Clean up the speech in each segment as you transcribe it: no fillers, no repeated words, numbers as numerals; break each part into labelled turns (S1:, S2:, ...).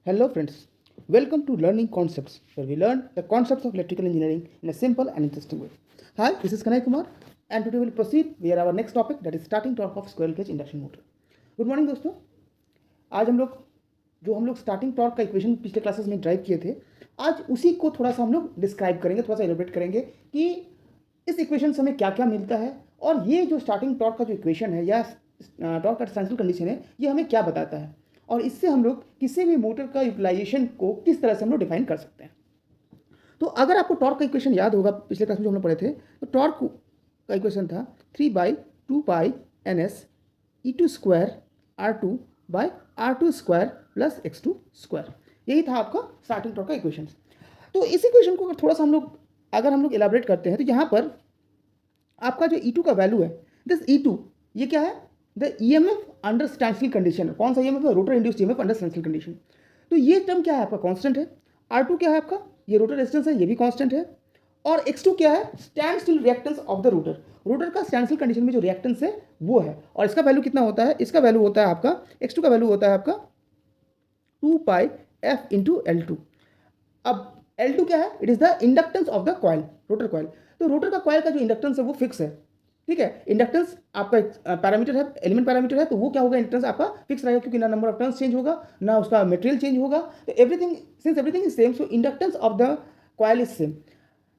S1: Hello friends, welcome to Learning Concepts, where we learn the concepts of electrical engineering in a simple and interesting way. Hi, this is Kanai Kumar and today we'll proceed with our next topic, that is starting torque of squirrel cage induction motor. Good morning दोस्तों। आज हम लोग starting torque का equation पिछले classes में drive किए थे, आज उसी को थोड़ा सा हम लोग डिस्क्राइब करेंगे, थोड़ा सा एलिब्रेट करेंगे कि इस इक्वेशन से हमें क्या क्या मिलता है और ये जो स्टार्टिंग टॉर्क का जो इक्वेशन है या टॉर्क का स्टैंडर्ड कंडीशन है ये हमें क्या बताता है और इससे हम लोग किसी भी मोटर का यूटिलाइजेशन को किस तरह से हम लोग डिफाइन कर सकते हैं। तो अगर आपको टॉर्क का इक्वेशन याद होगा, पिछले क्लास में जो हम लोग पढ़े थे, तो टॉर्क का इक्वेशन था 3/2π/NS E2² R2/R2² + X2²। यही था आपका स्टार्टिंग टॉर्क का इक्वेशन। तो इस इक्वेशन को अगर हम लोग एलाबरेट करते हैं तो यहाँ पर आपका जो E2 का वैल्यू है, दिस E2 ये क्या है, the EMF under standstill condition. कौन सा EMF है? Rotor induced EMF under standstill condition. तो ये टर्म क्या है आपका? कांस्टेंट है। R2 क्या है आपका? ये रोटर रेजिस्टेंस है, ये भी कांस्टेंट है। और X2 क्या है? Stand still reactance of the rotor. Rotor का स्टैंड स्टिल कंडीशन में जो रिएक्टेंस है वो है, और इसका वैल्यू कितना होता है? इसका वैल्यू होता है आपका, X2 का वैल्यू होता है आपका 2πf × L2। अब L2 क्या है? It is the inductance of the coil, rotor coil. तो रोटर का कॉइल का जो इंडक्टेंस है वो फिक्स है, ठीक है। इंडक्टेंस आपका पैरामीटर है, एलिमेंट पैरामीटर है, तो वो क्या होगा? इंडक्टेंस आपका फिक्स रहेगा, क्योंकि ना नंबर ऑफ टर्न्स चेंज होगा ना उसका मटेरियल चेंज होगा। तो everything is same, so inductance of the coil is same.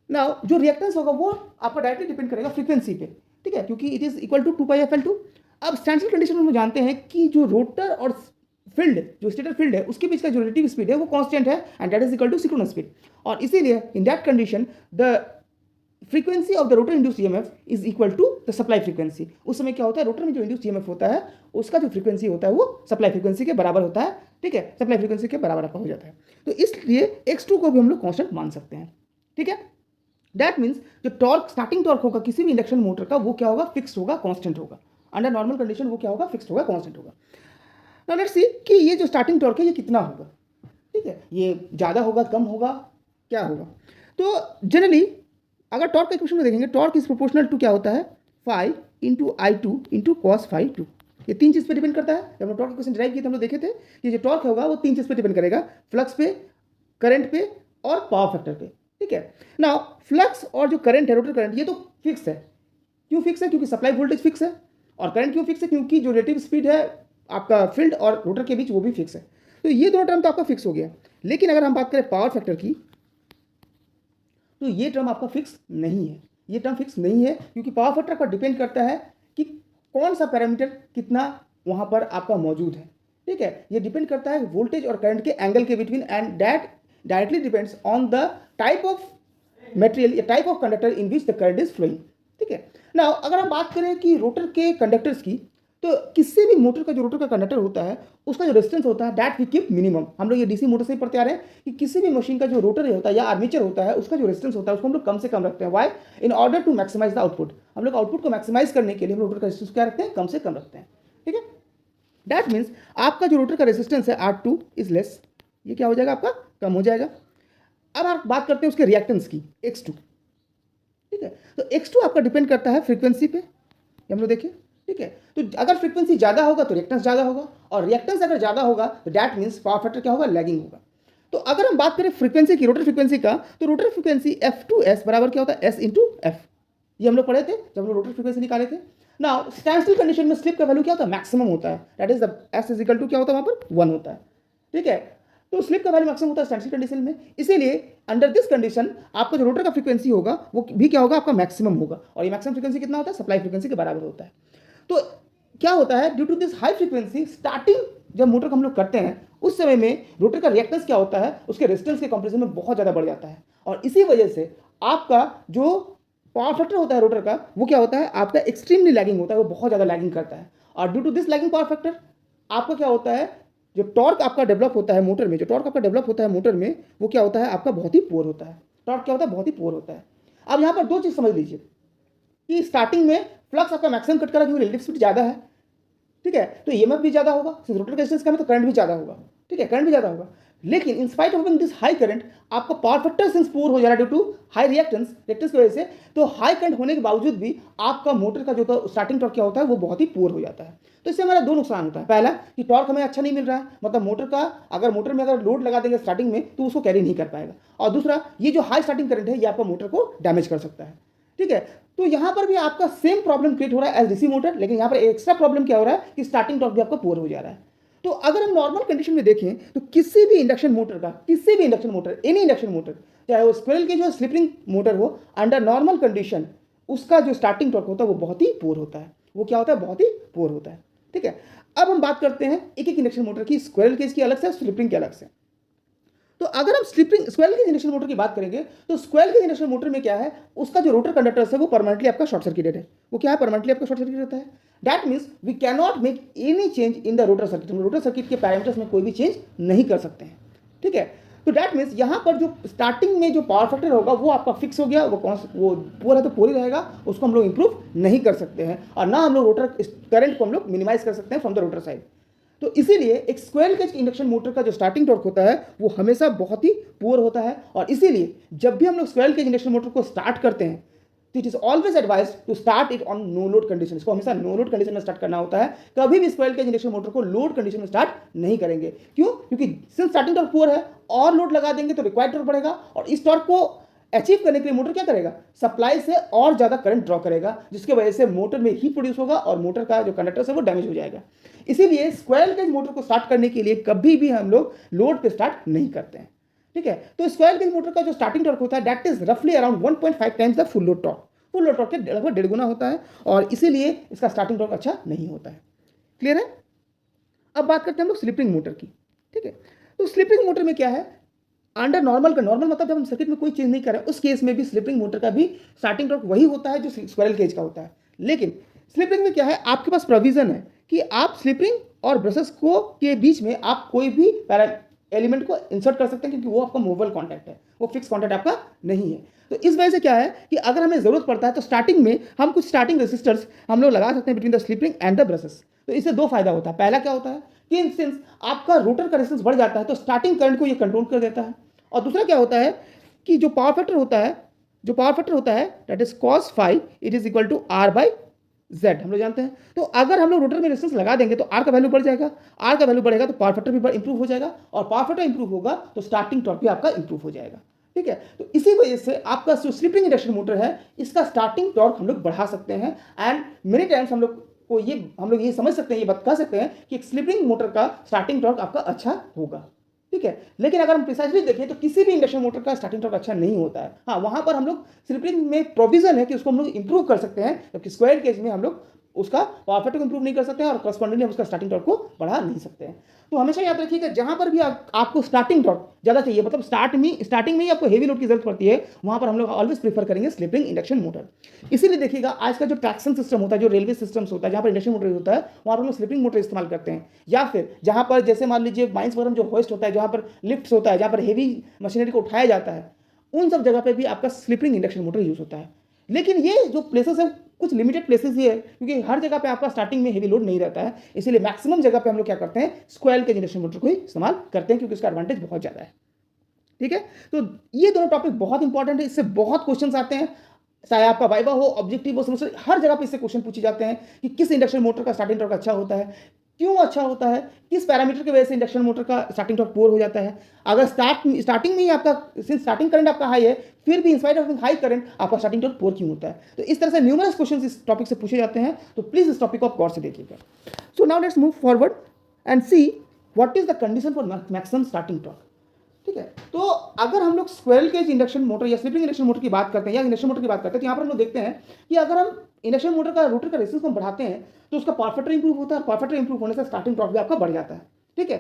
S1: Now जो रिएक्टेंस होगा वो आपका डायरेक्टली डिपेंड करेगा फ्रीक्वेंसी पे, ठीक है, क्योंकि it is equal to 2πf/L2। अब स्टैंडस्टिल कंडीशन में हम जानते हैं कि जो रोटर और फील्ड, जो स्टेटर फील्ड है, उसके बीच का जो रिलेटिव स्पीड है वो कांस्टेंट है, and that is equal to synchronous speed. और इसीलिए in that condition the frequency of the rotor induced EMF is equal to the supply frequency. उस समय क्या होता है? रोटर में जो इंड्यूस्ड ईएमएफ होता है उसका जो फ्रीक्वेंसी होता है वो सप्लाई फ्रीक्वेंसी के बराबर होता है, ठीक है, सप्लाई फ्रीक्वेंसी के बराबर आपका हो जाता है। तो इसलिए X2 को भी हम लोग कांस्टेंट मान सकते हैं, ठीक है। दैट मीन्स जो टॉर्क, स्टार्टिंग टॉर्क होगा किसी भी इंडक्शन मोटर का, वो क्या होगा? फिक्स्ड होगा, कांस्टेंट होगा। अंडर नॉर्मल कंडीशन वो क्या होगा? फिक्स्ड होगा, कांस्टेंट होगा। नाउ लेट्स सी कि ये जो स्टार्टिंग टॉर्क है ये कितना होगा, ठीक है, ये ज़्यादा होगा, कम होगा, क्या होगा? तो जनरली अगर टॉर्क का इक्वेशन में देखेंगे, टॉर्क इज प्रोपोर्शनल टू क्या होता है? phi × I2 × cos φ2। ये तीन चीज़ पे डिपेंड करता है। जब हम टॉर्क इक्वेशन ड्राइव किए थे हम लोग देखे थे कि जो टॉर्क होगा वो तीन चीज़ पे डिपेंड करेगा, फ्लक्स पे, करंट पे और पावर फैक्टर पे, ठीक है। नाउ फ्लक्स और जो करंट है, रोटर करंट, ये तो फिक्स है। क्यों फिक्स है? क्योंकि सप्लाई वोल्टेज फिक्स है। और करंट क्यों फिक्स है? क्योंकि जो रिलेटिव स्पीड है आपका फील्ड और रोटर के बीच वो भी फिक्स है। तो ये दोनों टर्म तो आपका फिक्स हो गया। लेकिन अगर हम बात करें पावर फैक्टर की, तो ये टर्म आपका फिक्स नहीं है। ये टर्म फिक्स नहीं है क्योंकि पावर फैक्टर पर डिपेंड करता है कि कौन सा पैरामीटर कितना वहाँ पर आपका मौजूद है, ठीक है। ये डिपेंड करता है वोल्टेज और करंट के एंगल के between, and that directly depends on the type of material या type of conductor in which the current is flowing, ठीक है। नाउ अगर हम बात करें कि रोटर के कंडक्टर्स की, तो किसी भी मोटर का जो रोटर का कंडक्टर होता है उसका जो रेजिस्टेंस होता है दैट वी कीप मिनिमम। हम लोग ये डीसी मोटर से ही पढ़ते आ रहे हैं कि किसी भी मशीन का जो रोटर होता है या आर्मेचर होता है उसका जो रेजिस्टेंस होता है उसको हम लोग कम से कम रखते हैं। Why? In order to maximize the output. हम लोग आउटपुट को मैक्सिमाइज करने के लिए हम रोटर का रेजिस्टेंस क्या रखते हैं? कम से कम रखते हैं, ठीक है। दैट मीन्स आपका जो रोटर का रेजिस्टेंस है R2 इज लेस, ये क्या हो जाएगा? आपका कम हो जाएगा। अब आप बात करते हैं उसके रिएक्टेंस की, X2, ठीक है। तो X2 आपका डिपेंड करता है फ्रीक्वेंसी पे, हम लोग देखिए, ठीक है। तो अगर फ्रीक्वेंसी ज़्यादा होगा तो रिएक्टेंस ज़्यादा होगा, और रिएक्टेंस अगर ज़्यादा होगा तो दैट मीन्स पावर फैक्टर क्या होगा? लैगिंग होगा। तो अगर हम बात करें फ्रीक्वेंसी की, रोटर फ्रीक्वेंसी का, तो रोटर फ्रीक्वेंसी F2S बराबर क्या होता है? S × F। ये हम लोग पढ़े थे जब हम लोग रोटर फ्रीक्वेंसी निकाले थे। नाउ स्टैंड स्टिल कंडीशन में स्लिप का वैल्यू क्या होता है? मैक्सिमम होता है, that is the S is equal to क्या होता है? वहाँ पर 1 होता है, ठीक है। तो स्लिप का वैल्यू मैक्सिमम होता है स्टैंड स्टिल कंडीशन में, इसीलिए अंडर दिस कंडीशन आपका जो रोटर का फ्रीक्वेंसी होगा वो भी क्या होगा? आपका मैक्सिमम होगा। और ये मैक्सिमम फ्रीक्वेंसी कितना होता है? सप्लाई फ्रीक्वेंसी के बराबर होता है। तो क्या होता है? Due to this high frequency, starting जब मोटर को हम लोग करते हैं उस समय में रोटर का रिएक्टेंस क्या होता है? उसके रेजिस्टेंस के कंपैरिजन में बहुत ज़्यादा बढ़ जाता है, और इसी वजह से आपका जो पावर फैक्टर होता है रोटर का वो क्या होता है? आपका एक्सट्रीमली लैगिंग होता है, वो बहुत ज़्यादा लैगिंग करता है। और due to this lagging power factor आपका क्या होता है? जो टॉर्क आपका डेवलप होता है मोटर में, वो क्या होता है? आपका बहुत ही पुअर होता है। टॉर्क क्या होता है? बहुत ही पुअर होता है। अब यहाँ पर दो चीज़ समझ लीजिए कि स्टार्टिंग में फ्लक्स आपका मैक्सिमम कट करा क्योंकि रिलेटिव स्पीड ज़्यादा है, ठीक है। तो ईएमएफ भी ज़्यादा होगा, रोटर रेजिस्टेंस कम है तो करंट भी ज़्यादा होगा, ठीक है, करंट भी ज़्यादा होगा। लेकिन in spite of this high current आपका पावर फैक्टर सिंस पुअर हो जा रहा है ड्यू टू हाई रिएक्टेंस की वजह से, तो हाई करंट होने के बावजूद भी आपका मोटर का जो स्टार्टिंग टॉर्क क्या होता है वो बहुत ही पुअर हो जाता है। तो इससे हमारा दो नुकसान होता है। पहला कि टॉर्क हमें अच्छा नहीं मिल रहा है, मतलब मोटर में अगर लोड लगा देंगे स्टार्टिंग में तो उसको कैरी नहीं कर पाएगा, और दूसरा ये जो हाई स्टार्टिंग करंट है ये आपका मोटर को डैमेज कर सकता है। ठीक है, तो यहां पर भी आपका सेम प्रॉब्लम क्रिएट हो रहा है एज डीसी मोटर, लेकिन यहां पर एक्स्ट्रा प्रॉब्लम क्या हो रहा है कि स्टार्टिंग टॉर्क भी आपका पुअर हो जा रहा है। तो अगर हम नॉर्मल कंडीशन में देखें तो किसी भी induction motor any induction motor, चाहे वो स्क्विरल केज हो स्लिप रिंग मोटर हो, अंडर नॉर्मल कंडीशन उसका जो स्टार्टिंग टॉर्क होता है वो बहुत ही पुअर होता है। वो क्या होता है? बहुत ही पुअर होता है। ठीक है, अब हम बात करते हैं एक एक इंडक्शन मोटर की, स्क्विरल केज की अलग से, स्लिप रिंग की अलग से। तो अगर हम स्क्विरल केज इंडक्शन मोटर की बात करेंगे तो स्क्विरल केज इंडक्शन मोटर में क्या है, उसका जो रोटर कंडक्टर्स है वो परमानेंटली आपका शॉर्ट सर्किटेड है। वो क्या है? परमानेंटली आपका शॉर्ट सर्किट रहता है। That means we can not make any change in the rotor circuit. हम रोटर सर्किट के पैरामीटर्स में कोई भी चेंज नहीं कर सकते हैं। ठीक है, तो दैट मीन्स यहाँ पर जो स्टार्टिंग में जो पावर फैक्टर होगा वो आपका फिक्स हो गया, वो पूरा है तो पूरी रहेगा, उसको हम लोग इंप्रूव नहीं कर सकते हैं, और ना हम लोग रोटर करंट को हम लोग मिनिमाइज कर सकते हैं फ्रॉम द रोटर साइड। तो इसीलिए एक स्क्विरल केज इंडक्शन मोटर का जो स्टार्टिंग टॉर्क होता है वो हमेशा बहुत ही पुअर होता है, और इसीलिए जब भी हम लोग स्क्विरल केज इंडक्शन मोटर को स्टार्ट करते हैं तो it is always advise to start it on no load condition. इसको हमेशा नो लोड कंडीशन में स्टार्ट करना होता है, कभी भी स्क्विरल केज इंडक्शन मोटर को लोड कंडीशन में स्टार्ट नहीं करेंगे। क्यों? क्योंकि सिंस स्टार्टिंग टॉर्क पुअर है और लोड लगा देंगे तो रिक्वायर्ड टॉर्क बढ़ेगा, और इस टॉर्क को अचीव करने के लिए मोटर क्या करेगा? सप्लाई से और ज्यादा करंट ड्रॉ करेगा, जिसकी वजह से मोटर में हीट प्रोड्यूस होगा और मोटर का जो कंडक्टर है वो डैमेज हो जाएगा। इसीलिए स्क्विरल केज मोटर को स्टार्ट करने के लिए कभी भी हम लोग लोड पे स्टार्ट नहीं करते हैं। ठीक है, तो स्क्विरल केज मोटर का जो स्टार्टिंग टॉर्क होता है दैट इज रफली around 1.5 times the full load torque. Full load torque के लगभग 1.5 गुना होता है, और इसीलिए इसका स्टार्टिंग टॉर्क अच्छा नहीं होता है। क्लियर है? अब बात करते हैं हम लोग स्लिप रिंग मोटर की। ठीक है, तो स्लिप रिंग मोटर में क्या है, अंडर नॉर्मल का नॉर्मल मतलब जब हम सर्किट में कोई चेंज नहीं कर रहे हैं उस केस में भी स्लिप रिंग मोटर का भी स्टार्टिंग टॉर्क वही होता है जो स्क्विरल केज का होता है। लेकिन स्लिप रिंग में क्या है, आपके पास प्रोविजन है कि आप स्लिप रिंग और ब्रशेस को के बीच में आप कोई भी एलिमेंट को इंसर्ट कर सकते हैं, क्योंकि वो आपका मूवेबल कॉन्टैक्ट है, वो फिक्स कॉन्टैक्ट आपका नहीं है। तो इस वजह से क्या है कि अगर हमें जरूरत पड़ता है तो स्टार्टिंग में हम कुछ स्टार्टिंग रेसिस्टर्स हम लोग लगा सकते हैं between the slip ring and the brushes. तो इससे दो फायदा होता है। पहला क्या होता है कि सिंस आपका रोटर का रेजिस्टेंस बढ़ जाता है तो स्टार्टिंग करंट को ये कंट्रोल कर देता है, और दूसरा क्या होता है कि जो पावर फैक्टर होता है that is cos phi it is equal to R by Z, हम लोग जानते हैं। तो अगर हम लोग रोटर में रेजिस्टेंस लगा देंगे तो R का वैल्यू बढ़ जाएगा, R का वैल्यू बढ़ेगा तो पावर फैक्टर भी इंप्रूव हो जाएगा, और पावर फैक्टर इंप्रूव होगा तो स्टार्टिंग टॉर्क भी आपका इंप्रूव हो जाएगा। ठीक है, तो इसी वजह से आपका जो स्लिप रिंग इंडक्शन मोटर है इसका स्टार्टिंग टॉर्क हम लोग बढ़ा सकते हैं, एंड मेनी टाइम्स हम लोग ये समझ सकते हैं, ये बात कह सकते हैं कि एक स्लिप रिंग मोटर का स्टार्टिंग टॉर्क आपका अच्छा होगा। ठीक है, लेकिन अगर हम प्रिसाइजली देखें तो किसी भी इंडक्शन मोटर का स्टार्टिंग टॉर्क अच्छा नहीं होता है। हाँ, वहां पर हम लोग स्लिप रिंग में प्रोविजन है कि उसको हम लोग इंप्रूव कर सकते हैं, जबकि स्क्वायर केज में हम लोग उसका पावर फैक्टर को इंप्रूव नहीं कर सकते हैं और करस्पॉन्डिंगली हम उसका स्टार्टिंग टॉर्क को बढ़ा नहीं सकते हैं। तो हमेशा याद रखिएगा जहां पर भी आपको स्टार्टिंग टॉर्क ज़्यादा चाहिए, मतलब स्टार्टिंग में ही आपको हेवी लोड की जरूरत पड़ती है, वहां पर हम लोग ऑलवेज प्रीफर करेंगे स्लिप रिंग इंडक्शन मोटर। इसीलिए देखिएगा आज का जो ट्रैक्शन सिस्टम होता है, जो रेलवे सिस्टम्स होता है, जहां पर इंडक्शन मोटर होता है वहां पर हम लोग स्लिप रिंग मोटर इस्तेमाल करते हैं, या फिर जहां पर जैसे मान लीजिए माइंस वगैरह में जो होस्ट होता है, जहां पर लिफ्ट होता है, जहां पर हेवी मशीनरी को उठाया जाता है, उन सब जगह पर भी आपका slip ring induction motor use होता है। लेकिन ये जो प्लेसेस है कुछ लिमिटेड प्लेसेस ही है, क्योंकि हर जगह पे आपका स्टार्टिंग में हेवी लोड नहीं रहता है, इसीलिए मैक्सिमम जगह पे हम लोग क्या करते हैं, स्क्वायर केज इंडक्शन मोटर को ही इस्तेमाल करते हैं, क्योंकि इसका एडवांटेज बहुत ज़्यादा है। ठीक है, तो ये दोनों टॉपिक बहुत इंपॉर्टेंट है, इससे बहुत क्वेश्चंस आते हैं, चाहे आपका वाइवा हो, ऑब्जेक्टिव हो, सेमेस्टर, हर जगह पे इससे क्वेश्चन पूछे जाते हैं कि किस इंडक्शन मोटर का स्टार्टिंग टॉर्क अच्छा होता है, क्यों अच्छा होता है, किस पैरामीटर की वजह से इंडक्शन मोटर का स्टार्टिंग टॉर्क पुअर हो जाता है। अगर स्टार्टिंग में ही आपका स्टार्टिंग करंट आपका हाई है, फिर भी इंस्पाइट ऑफ हाई करंट आपका स्टार्टिंग टॉर्क पुअर क्यों होता है। तो इस तरह से न्यूमरस क्वेश्चन इस टॉपिक से पूछे जाते हैं, तो प्लीज इस टॉपिक को आप गौर से देखिएगा। So now let's move forward and see what is the condition for maximum starting torque. ठीक है, तो अगर हम लोग स्क्विरल केज इंडक्शन मोटर या स्लिप रिंग इंडक्शन मोटर की बात करते हैं, या इंडक्शन मोटर की बात करते हैं, तो यहाँ पर हम लोग देखते हैं कि अगर हम इंडक्शन मोटर का रोटर का रेजिस्टेंस को बढ़ाते हैं तो उसका पावर फैक्टर इंप्रूव होता है, पावर फैक्टर इंप्रूव होने से स्टार्टिंग टॉर्क भी आपका बढ़ जाता है। ठीक है,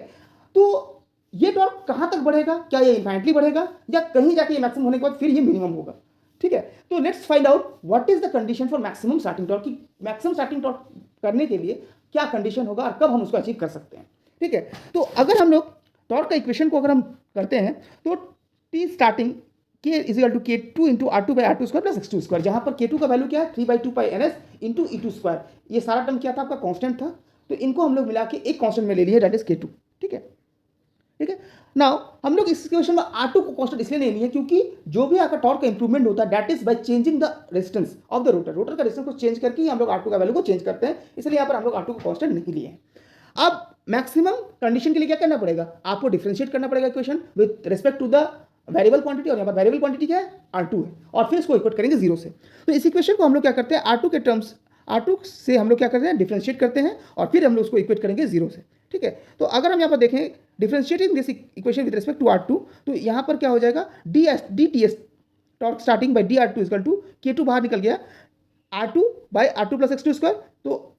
S1: तो ये टॉर्क कहाँ तक बढ़ेगा, क्या ये इन्फाइनेटली बढ़ेगा या कहीं जाके ये मैक्सिमम होने के बाद फिर ये मिनिमम होगा। ठीक है, तो let's find out what is the condition for maximum starting torque, की मैक्सिमम स्टार्टिंग टॉर्क करने के लिए क्या कंडीशन होगा और कब हम उसको अचीव कर सकते हैं। ठीक है, तो अगर हम लोग टॉर्क का इक्वेशन को अगर हम करते हैं तो टी स्टार्टिंग के is equal to K2 into R2 by R2 square plus X2 square, जहाँ पर K2 का वैल्यू क्या है 3/2 पाई NS इंटू E2 स्क्वायर। ये सारा टर्म क्या था आपका कांस्टेंट था, तो इनको हम लोग मिला के एक कांस्टेंट में ले लिए दैट इज K2। ठीक है, ठीक है। नाउ हम लोग इस क्वेश्चन में R2 को कांस्टेंट इसलिए नहीं लिए क्योंकि जो भी आपका टॉर्क का इंप्रूवमेंट होता है that is by changing the resistance of the rotor. Rotor का रेजिस्टेंस को चेंज करके ही हम लोग R2 का वैल्यू को चेंज करते हैं, इसलिए यहाँ पर हम लोग R2 को कांस्टेंट नहीं लिए हैं। अब मैक्सिमम कंडीशन के लिए क्या करना पड़ेगा, आपको डिफरेंशिएट करना पड़ेगा equation with respect to the variable quantity, और यहाँ पर वेरिएबल क्वांटिटी क्या है, R2 है, और फिर इसको इक्वेट करेंगे 0 से। तो इस इक्वेशन को हम लोग क्या करते हैं, R2 के टर्म्स, R2 से हम लोग क्या करते हैं, डिफरेंशिएट करते हैं और फिर हम लोग उसको इक्वेट करेंगे 0 से। ठीक है, तो अगर हम यहाँ पर देखें differentiating this equation with respect to R2, तो यहाँ पर क्या हो जाएगा, ds torque starting by dr2 equal to K2 बाहर निकल गया, R2 by R2 plus x2 square, तो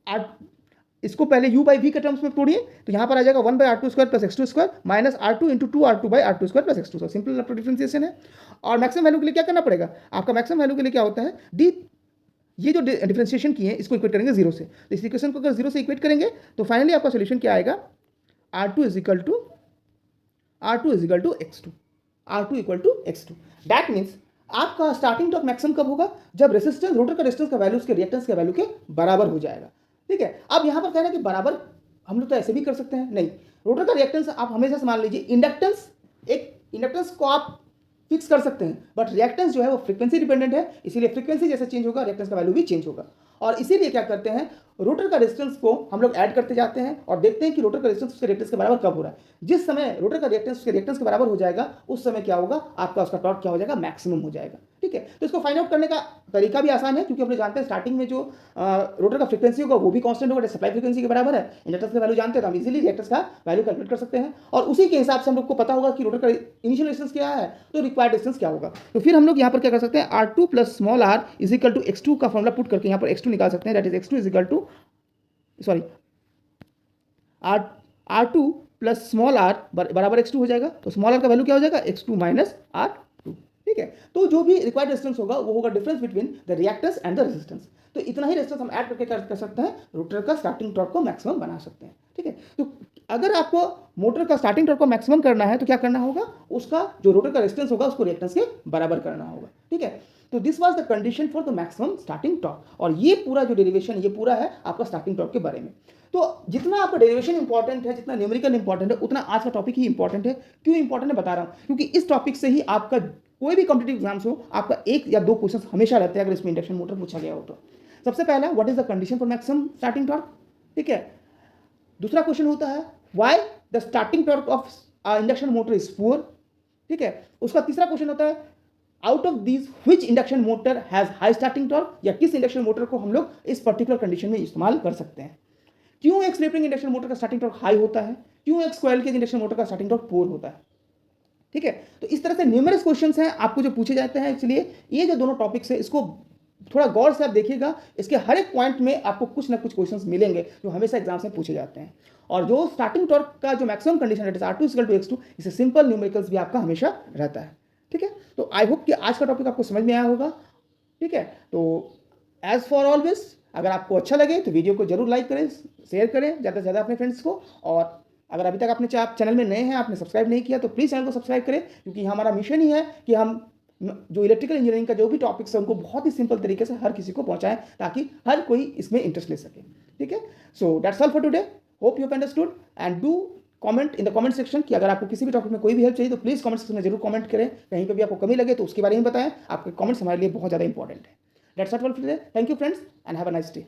S1: इसको पहले u बाई v के टर्म्स में तोड़िए, तो यहाँ पर आ जाएगा 1 by R2 square plus x2 square minus R2 into 2R2 by R2 square plus x2 square. Simple differentiation है। और मैक्सिमम वैल्यू के लिए क्या करना पड़ेगा, आपका मैक्सिमम वैल्यू के लिए क्या होता है, डी ये जो डिफरेंशिएशन किए हैं इसको इक्वेट करेंगे 0 से। तो इस इक्वेशन को अगर 0 से इक्वेट करेंगे तो फाइनली आपका सोल्यूशन क्या आएगा, R2 is equal to x2, R2 equal to x2। That means आपका स्टार्टिंग टॉर्क मैक्सिमम कब होगा, जब रेजिस्टेंस, रोटर का रेजिस्टेंस का वैल्यू उसके रिएक्टेंस के वैल्यू के बराबर हो जाएगा। ठीक है, अब यहाँ पर कहना है कि बराबर हम लोग तो ऐसे भी कर सकते हैं, नहीं, रोटर का रिएक्टेंस आप हमेशा से मान लीजिए, इंडक्टेंस को आप फिक्स कर सकते हैं, बट रिएक्टेंस जो है वो फ्रीक्वेंसी डिपेंडेंट है, इसीलिए फ्रीक्वेंसी जैसे चेंज होगा रिएक्टेंस का वैल्यू भी चेंज होगा। और इसीलिए क्या करते हैं, रोटर का रेजिस्टेंस को हम लोग ऐड करते जाते हैं और देखते हैं कि रोटर का रेजिस्टेंस उसके रिएक्टेंस के बराबर कब हो रहा है। जिस समय रोटर का रिएक्टेंस उसके रिएक्टेंस के बराबर हो जाएगा उस समय क्या होगा, आपका उसका टॉर्क क्या हो जाएगा, मैक्सिमम हो जाएगा। ठीक है, तो इसको फाइंड आउट करने का तरीका भी आसान है, क्योंकि हम लोग जानते हैं स्टार्टिंग में जो रोटर का फ्रीक्वेंसी होगा वो भी कांस्टेंट होगा, सप्लाई फ्रीक्वेंसी के बराबर है। इंडक्टेंस का वैल्यू जानते हैं तो हम इजीली रिएक्टेंस का वैल्यू कैलकुलेट कर सकते हैं, और उसी के हिसाब से हम लोग को पता होगा कि रोटर का इनिशियल रेजिस्टेंस क्या है तो रिक्वायर्ड रेजिस्टेंस क्या होगा। तो फिर हम लोग यहाँ पर क्या कर सकते हैं, R2 plus small r is equal to x2 का फॉर्मुला पुट करके यहाँ पर x2 निकाल सकते हैं, that is x2 is equal to R2 plus small r बराबर x2 हो जाएगा, तो स्मॉल r का वैल्यू क्या हो जाएगा, x2 माइनस R2। ठीक है, तो जो भी रिक्वायर्ड रेजिस्टेंस होगा वो होगा difference between the reactance and the resistance. तो इतना ही रेजिस्टेंस हम ऐड करके कर सकते हैं, रोटर का स्टार्टिंग टॉर्क को मैक्सिमम बना सकते हैं। ठीक है, तो अगर आपको मोटर का स्टार्टिंग टॉर्क को मैक्सिमम करना है तो क्या करना होगा, उसका जो रोटर का रेजिस्टेंस होगा उसको रिएक्टेंस के बराबर करना होगा। ठीक है, तो this was the condition for the maximum starting torque, और ये पूरा जो डेरिवेशन ये पूरा है आपका स्टार्टिंग टॉर्क के बारे में। तो जितना आपका डेरिवेशन इंपॉर्टेंट है, जितना न्यूमेरिकल इंपॉर्टेंट है, उतना आज का टॉपिक ही इंपॉर्टेंट है। क्यों इंपॉर्टेंट है बता रहा हूँ, क्योंकि इस टॉपिक से ही आपका कोई भी कॉम्पिटिटिव एग्जाम्स हो, आपका 1 या 2 क्वेश्चन हमेशा रहते हैं अगर इसमें इंडक्शन मोटर पूछा गया हो तो। सबसे पहला, what is the condition for maximum starting torque. ठीक है, दूसरा क्वेश्चन होता है why the starting torque of induction motor is poor. ठीक है, उसका तीसरा क्वेश्चन होता है out of these which induction motor has high starting torque, या किस इंडक्शन मोटर को हम लोग इस पर्टिकुलर कंडीशन में इस्तेमाल कर सकते हैं। क्यों एक स्लिप रिंग इंडक्शन मोटर का स्टार्टिंग टॉर्क हाई होता है, क्यों एक स्क्वायर केज इंडक्शन मोटर का स्टार्टिंग टॉर्क पुअर होता है। ठीक है, तो इस तरह से न्यूमरस क्वेश्चंस हैं आपको जो पूछे जाते हैं, इसलिए ये जो दोनों टॉपिक्स है इसको थोड़ा गौर से आप देखिएगा, इसके हर एक पॉइंट में आपको कुछ ना कुछ क्वेश्चंस मिलेंगे जो हमेशा एग्जाम्स में पूछे जाते हैं। और जो स्टार्टिंग टॉर्क का जो मैक्सिमम कंडीशन है R2 इक्वल टू x2, इसे सिंपल न्यूमेरिकल्स भी आपका हमेशा रहता है। ठीक है, तो आई होप कि आज का टॉपिक आपको समझ में आया होगा। ठीक है, तो एज फॉर ऑलवेज अगर आपको अच्छा लगे तो वीडियो को जरूर लाइक करें, शेयर करें ज़्यादा से ज़्यादा अपने फ्रेंड्स को, और अगर अभी तक आपने चैनल में नए हैं, आपने सब्सक्राइब नहीं किया तो प्लीज़ चैनल को सब्सक्राइब करें, क्योंकि हमारा मिशन ही है कि हम जो इलेक्ट्रिकल इंजीनियरिंग का जो भी टॉपिक्स है उनको बहुत ही सिंपल तरीके से हर किसी को पहुंचाएं, ताकि हर कोई इसमें इंटरेस्ट ले सके। ठीक है, so that's all for today, hope you have understood and do comment in the comment section कि अगर आपको किसी भी टॉपिक में कोई भी हेल्प चाहिए तो प्लीज़ कमेंट सेक्शन में जरूर कमेंट करें। कहीं पर भी आपको कमी लगे तो उसके बारे में बताएं, आपके कमेंट्स हमारे लिए बहुत ज़्यादा इंपॉर्टेंट है। That's all for today, thank you friends and have a nice day.